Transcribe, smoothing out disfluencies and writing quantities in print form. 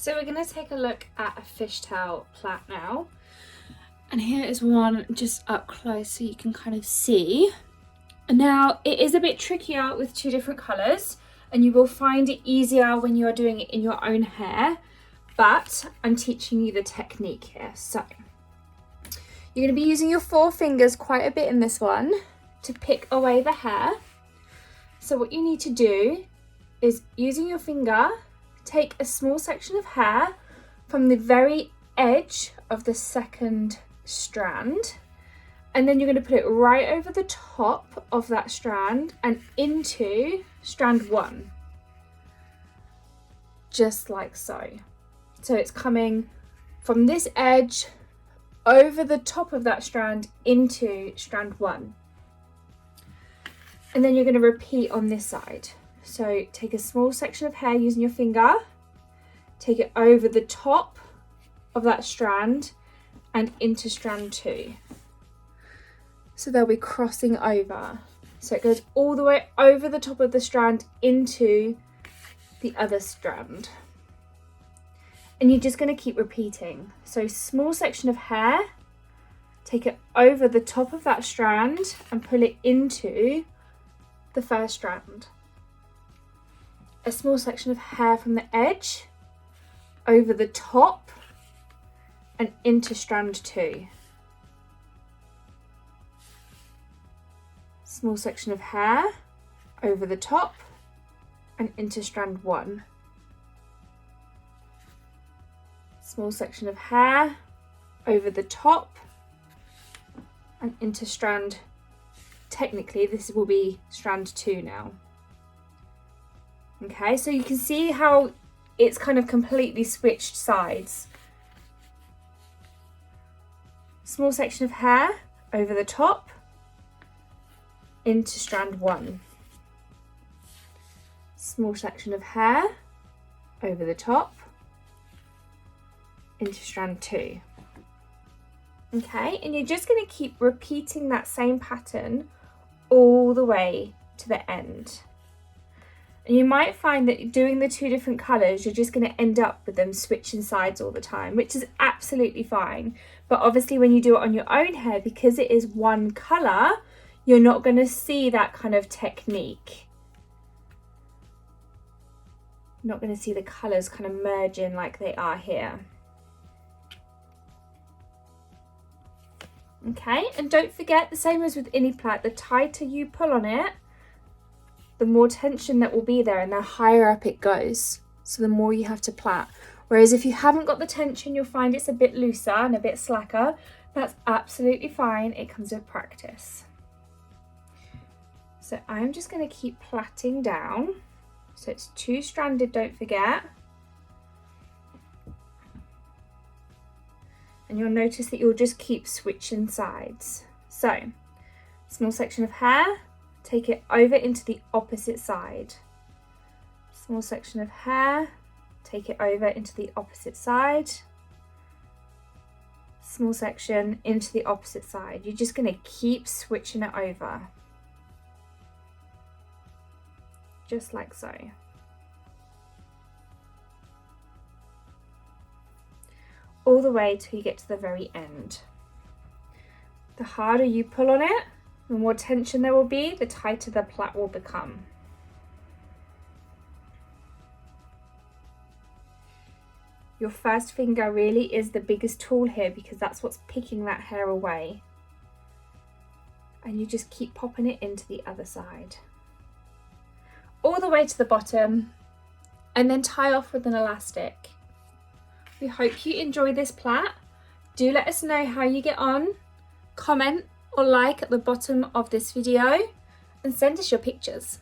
So we're going to take a look at a fishtail plait now. And here is one just up close so you can kind of see. Now it is a bit trickier with two different colours, and you will find it easier when you are doing it in your own hair, but I'm teaching you the technique here. So you're going to be using your 4 fingers quite a bit in this one to pick away the hair. So what you need to do is, using your finger, take a small section of hair from the very edge of the second strand, and then you're going to put it right over the top of that strand and into strand 1, just like so. So it's coming from this edge over the top of that strand into strand 1. And then you're going to repeat on this side. So take a small section of hair using your finger, take it over the top of that strand and into strand 2. So they'll be crossing over. So it goes all the way over the top of the strand into the other strand. And you're just going to keep repeating. So small section of hair, take it over the top of that strand and pull it into the first strand. A small section of hair from the edge, over the top and into strand 2. Small section of hair, over the top and into strand 1. Small section of hair, over the top and into strand, technically this will be strand 2 now. Okay, so you can see how it's kind of completely switched sides. Small section of hair over the top into strand 1. Small section of hair over the top into strand 2. Okay, and you're just going to keep repeating that same pattern all the way to the end. And you might find that doing the 2 different colours, you're just going to end up with them switching sides all the time, which is absolutely fine. But obviously when you do it on your own hair, because it is one colour, you're not going to see that kind of technique. You're not going to see the colours kind of merging like they are here. Okay, and don't forget, the same as with any plait, the tighter you pull on it, the more tension that will be there and the higher up it goes. So the more you have to plait. Whereas if you haven't got the tension, you'll find it's a bit looser and a bit slacker. That's absolutely fine. It comes with practice. So I'm just going to keep plaiting down. So it's 2-stranded, don't forget. And you'll notice that you'll just keep switching sides. So, small section of hair, take it over into the opposite side. Small section of hair, take it over into the opposite side. Small section into the opposite side. You're just going to keep switching it over. Just like so. All the way till you get to the very end. The harder you pull on it, the more tension there will be, the tighter the plait will become. Your first finger really is the biggest tool here because that's what's picking that hair away. And you just keep popping it into the other side. All the way to the bottom, and then tie off with an elastic. We hope you enjoy this plait. Do let us know how you get on. Comment or like at the bottom of this video and send us your pictures.